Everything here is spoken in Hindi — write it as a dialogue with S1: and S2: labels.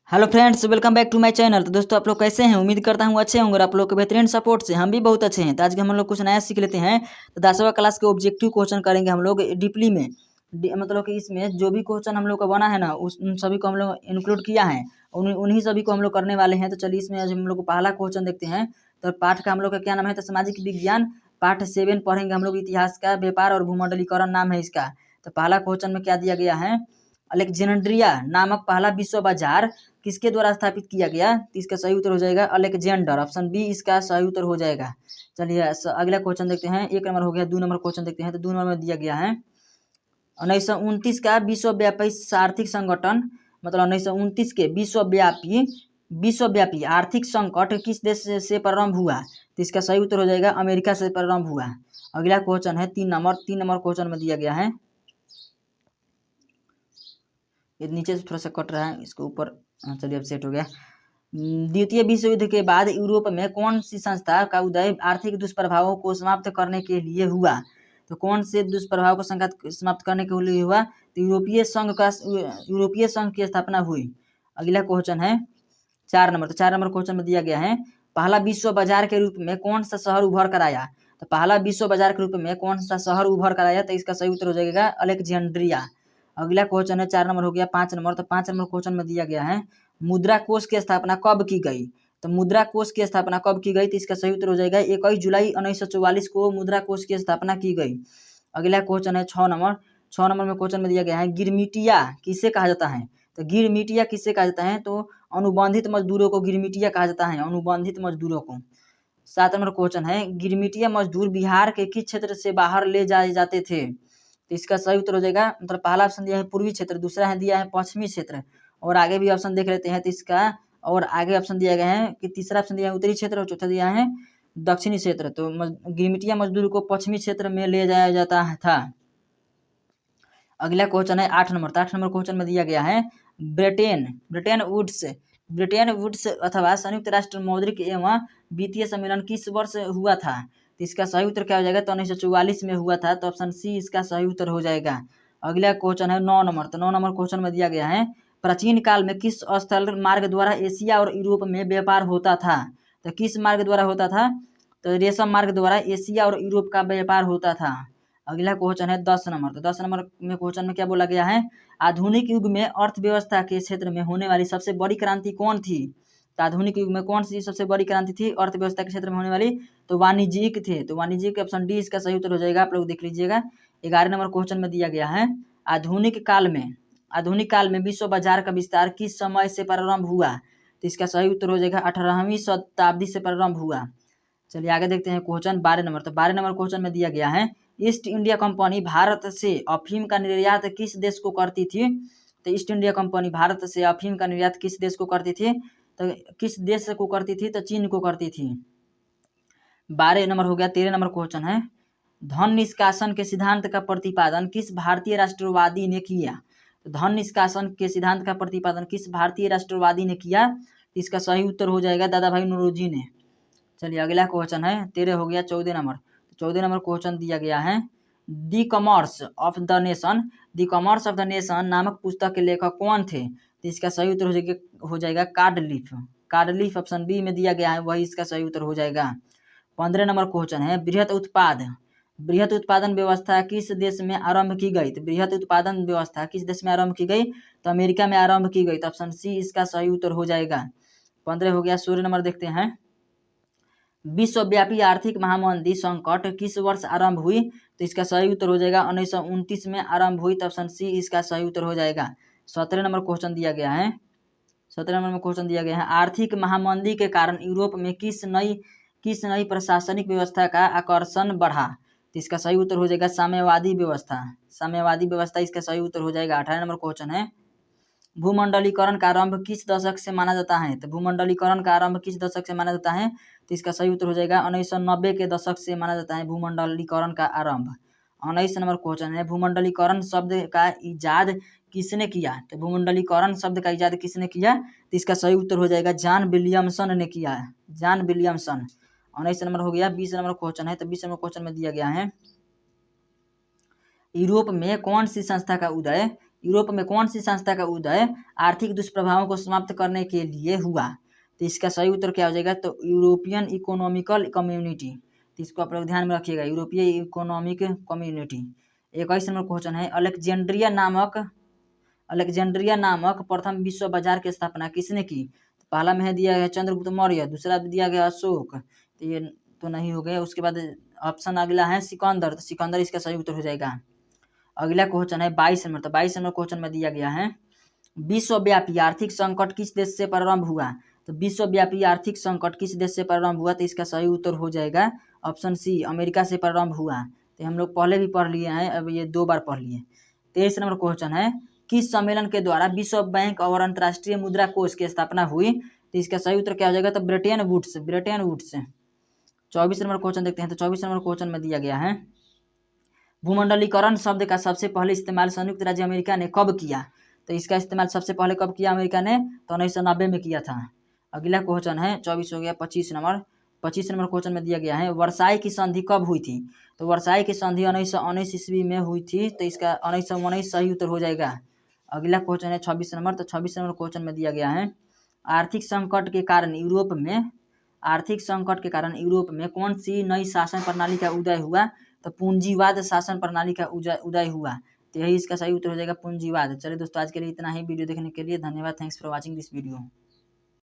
S1: Hello friends, welcome back to my channel. तो दोस्तों, आप लोग कैसे हैं? उम्मीद करता हूँ अच्छे होंगे और आप लोग के बेहतरीन सपोर्ट से हम भी बहुत अच्छे हैं। तो आज के हम लोग कुछ नया सीख लेते हैं। तो 10वीं क्लास के ऑब्जेक्टिव क्वेश्चन करेंगे हम लोग डीपली में। मतलब कि इसमें जो भी क्वेश्चन हम लोग का बना है ना, उन सभी को हम लोग इंक्लूड किया है। उन्हीं सभी को हम लोग करने वाले हैं। तो चलिए, इसमें आज हम लोग को पहला क्वेश्चन देखते हैं। तो पाठ का हम लोग का क्या नाम है? तो सामाजिक विज्ञान पाठ 7 पढ़ेंगे हम लोग। इतिहास का व्यापार और भूमंडलीकरण नाम है इसका। तो पहला क्वेश्चन में क्या दिया गया है? अलेक्जेंड्रिया नामक पहला विश्व बाजार किसके द्वारा स्थापित किया गया? तो इसका सही उत्तर हो जाएगा अलेक्जेंडर। ऑप्शन बी इसका सही उत्तर हो जाएगा। चलिए अगला क्वेश्चन देखते हैं। 1 नंबर हो गया। 2 नंबर क्वेश्चन देखते हैं। तो 2 नंबर में दिया गया है 1929 का विश्वव्यापी आर्थिक संगठन, मतलब 1929 के विश्वव्यापी आर्थिक संकट किस देश से प्रारंभ हुआ? तो इसका सही उत्तर हो जाएगा अमेरिका से प्रारंभ हुआ। अगला क्वेश्चन है 3 नंबर क्वेश्चन में दिया गया है। ये नीचे से थोड़ा सा कट रहा है, इसको ऊपर। चलिए, अब सेट हो गया। द्वितीय विश्व युद्ध के बाद यूरोप में कौन सी संस्था का उदय आर्थिक दुष्प्रभावों को समाप्त करने के लिए हुआ? तो कौन से दुष्प्रभाव को समाप्त करने के लिए हुआ? तो यूरोपीय संघ की स्थापना हुई। अगला क्वेश्चन है 4 नंबर। तो 4 नंबर क्वेश्चन में दिया गया है पहला विश्व बाजार के रूप में कौन सा शहर उभर कर आया? तो पहला विश्व बाजार के रूप में कौन सा शहर उभर कर आया? तो इसका सही उत्तर हो जाएगा अलेक्जेंड्रिया। अगला क्वेश्चन है 4 नंबर हो गया। 5 नंबर। तो 5 नंबर क्वेश्चन में दिया गया है मुद्रा कोष की स्थापना कब की गई? तो मुद्रा कोष की स्थापना कब की गई? तो इसका सही उत्तर हो जाएगा 21 जुलाई 1944 को मुद्रा कोष की स्थापना की गई। अगला क्वेश्चन है 6 नंबर। 6 नंबर में क्वेश्चन में दिया गया है गिरमिटिया किसे कहा जाता है? तो गिरमिटिया किसे कहा जाता है? तो अनुबंधित मजदूरों को गिरमिटिया कहा जाता है, अनुबंधित मजदूरों को। 7 नंबर क्वेश्चन है गिरमिटिया मजदूर बिहार के किस क्षेत्र से बाहर ले जाए जाते थे? तो इसका सही उत्तर हो जाएगा, मतलब पहला ऑप्शन दिया है पूर्वी क्षेत्र, दूसरा है दिया है पश्चिमी क्षेत्र, और आगे भी ऑप्शन देख लेते हैं। तो इसका और आगे ऑप्शन दिया गया है कि तीसरा ऑप्शन दिया है उत्तरी क्षेत्र और चौथा दिया है दक्षिणी क्षेत्र। तो गिरमिटिया मजदूर को पश्चिमी क्षेत्र में ले जाया जाता था। अगला क्वेश्चन है 8 नंबर। 8 नंबर क्वेश्चन में दिया गया है ब्रिटेन वुड्स अथवा संयुक्त राष्ट्र मौद्रिक एवं वित्तीय सम्मेलन किस वर्ष हुआ था? तो इसका सही उत्तर क्या हो जाएगा? तो 1944 में हुआ था। तो ऑप्शन सी इसका सही उत्तर हो जाएगा। अगला क्वेश्चन है 9 नंबर। तो 9 नंबर क्वेश्चन में दिया गया है प्राचीन काल में किस स्थल मार्ग द्वारा एशिया और यूरोप में व्यापार होता था? तो किस मार्ग द्वारा होता था? तो रेशम मार्ग द्वारा एशिया और यूरोप का व्यापार होता था। अगला क्वेश्चन है 10 नंबर। तो 10 नंबर में क्वेश्चन में क्या बोला गया है? आधुनिक युग में अर्थव्यवस्था के क्षेत्र में होने वाली सबसे बड़ी क्रांति कौन थी? तो आधुनिक युग में कौन सी सबसे बड़ी क्रांति थी अर्थव्यवस्था के क्षेत्र में होने वाली? तो वाणिज्यिक थे। तो वाणिज्यिक ऑप्शन डी इसका सही उत्तर हो जाएगा। आप लोग देख लीजिएगा। 11 नंबर क्वेश्चन में दिया गया है आधुनिक काल में विश्व बाजार का विस्तार किस समय से प्रारंभ हुआ? तो इसका सही उत्तर हो जाएगा 18वीं शताब्दी से प्रारंभ हुआ। चलिए आगे देखते हैं क्वेश्चन 12 नंबर। तो 12 नंबर क्वेश्चन में दिया गया है ईस्ट इंडिया कंपनी भारत से अफीम का निर्यात किस देश को करती थी? तो ईस्ट इंडिया कंपनी भारत से अफीम का निर्यात किस देश को करती थी? तो किस देश को करती थी? तो चीन को करती थी। 12 नंबर हो गया। 13 नंबर क्वेश्चन है धन निष्कासन के सिद्धांत का प्रतिपादन किस भारतीय राष्ट्रवादी ने किया? तो धन निष्कासन के सिद्धांत का प्रतिपादन किस भारतीय राष्ट्रवादी ने किया? इसका सही उत्तर हो जाएगा दादा भाई नौरोजी ने। चलिए अगला क्वेश्चन है 13 हो गया। 14 नंबर। 14 नंबर क्वेश्चन दिया गया है the commerce of the nation नामक पुस्तक के लेखक कौन थे? तो इसका सही उत्तर हो जाएगा कार्डलीफ। ऑप्शन बी में दिया गया है, वही इसका सही उत्तर हो जाएगा। 15 नंबर क्वेश्चन है बृहत उत्पादन व्यवस्था किस देश में आरंभ की गई? तो बृहत उत्पादन व्यवस्था किस देश में आरंभ की गई? तो अमेरिका में आरंभ की गई। तो ऑप्शन सी इसका सही उत्तर हो जाएगा। 15 हो गया। 16 नंबर देखते हैं विश्वव्यापी आर्थिक महामंदी संकट किस वर्ष आरंभ हुई? तो इसका सही उत्तर हो जाएगा 1929 में आरंभ हुई। तो ऑप्शन सी इसका सही उत्तर हो जाएगा। 17 नंबर क्वेश्चन दिया गया है 17 नंबर में क्वेश्चन दिया गया है आर्थिक महामंदी के कारण यूरोप में किस नई प्रशासनिक व्यवस्था का आकर्षण बढ़ा? तो इसका सही उत्तर हो जाएगा साम्यवादी व्यवस्था इसका सही उत्तर हो जाएगा। 18 नंबर क्वेश्चन है भूमंडलीकरण का आरंभ किस दशक से माना जाता है? तो भूमंडलीकरण का आरंभ किस दशक से माना जाता है? तो इसका सही उत्तर हो जाएगा 1990 के दशक से माना जाता है भूमंडलीकरण का आरंभ। 19 नंबर क्वेश्चन है भूमंडलीकरण शब्द का इजाद किसने किया? तो भूमंडलीकरण शब्द का इजाद किसने किया? तो इसका सही उत्तर हो जाएगा जॉन विलियमसन ने किया है, जॉन विलियमसन। 19 नंबर हो गया। 20 नंबर क्वेश्चन है। तो 20 नंबर क्वेश्चन में दिया गया है यूरोप में कौन सी संस्था का उदय यूरोप में कौन सी संस्था का उदय आर्थिक दुष्प्रभावों को समाप्त करने के लिए हुआ? तो इसका सही उत्तर क्या हो जाएगा? तो यूरोपियन इकोनॉमिकल कम्युनिटी। तो इसको आप लोग ध्यान में रखिएगा, यूरोपीय इकोनॉमिक कम्युनिटी। 21 नंबर क्वेश्चन है, अलेक्जेंड्रिया नामक प्रथम विश्व बाजार की स्थापना किसने की? तो पहला में है दिया गया चंद्रगुप्त मौर्य, दूसरा दिया गया अशोक, तो ये तो नहीं हो गया। उसके बाद ऑप्शन अगला है सिकंदर, तो सिकंदर इसका सही उत्तर हो जाएगा। अगला क्वेश्चन है 22 नंबर, तो 22 नंबर क्वेश्चन में दिया गया है विश्वव्यापी आर्थिक संकट किस देश से प्रारंभ हुआ? तो विश्वव्यापी आर्थिक संकट किस देश से प्रारंभ हुआ? तो इसका सही उत्तर हो जाएगा ऑप्शन सी, अमेरिका से प्रारंभ हुआ। तो हम लोग पहले भी पढ़ लिए हैं, अब ये 2 बार पढ़ लिए। 23 नंबर क्वेश्चन है, किस सम्मेलन के द्वारा विश्व बैंक और अंतर्राष्ट्रीय मुद्रा कोष की स्थापना हुई? तो इसका सही उत्तर क्या हो जाएगा? तो ब्रिटेन वुड्स। 24 नंबर क्वेश्चन देखते हैं, तो 24 नंबर क्वेश्चन में दिया गया है भूमंडलीकरण शब्द का सबसे पहले इस्तेमाल संयुक्त राज्य अमेरिका ने कब किया? तो इसका इस्तेमाल सबसे पहले कब किया अमेरिका ने? तो 1990 में किया था। अगला क्वेश्चन है 24 हो गया, 25 नंबर क्वेश्चन में दिया गया है वर्साई की संधि कब हुई थी? तो वर्साई की संधि 1919 ईस्वी में हुई थी, तो इसका 1919 सही उत्तर हो जाएगा। अगला क्वेश्चन है 26 नंबर, तो 26 नंबर क्वेश्चन में दिया गया है आर्थिक संकट के कारण यूरोप में कौन सी नई शासन प्रणाली का उदय हुआ? तो पूंजीवाद शासन प्रणाली का उदय हुआ। तो यही इसका सही उत्तर हो जाएगा, पूंजीवाद। चलिए दोस्तों, आज के लिए इतना ही। वीडियो देखने के लिए धन्यवाद। Thanks for watching this video.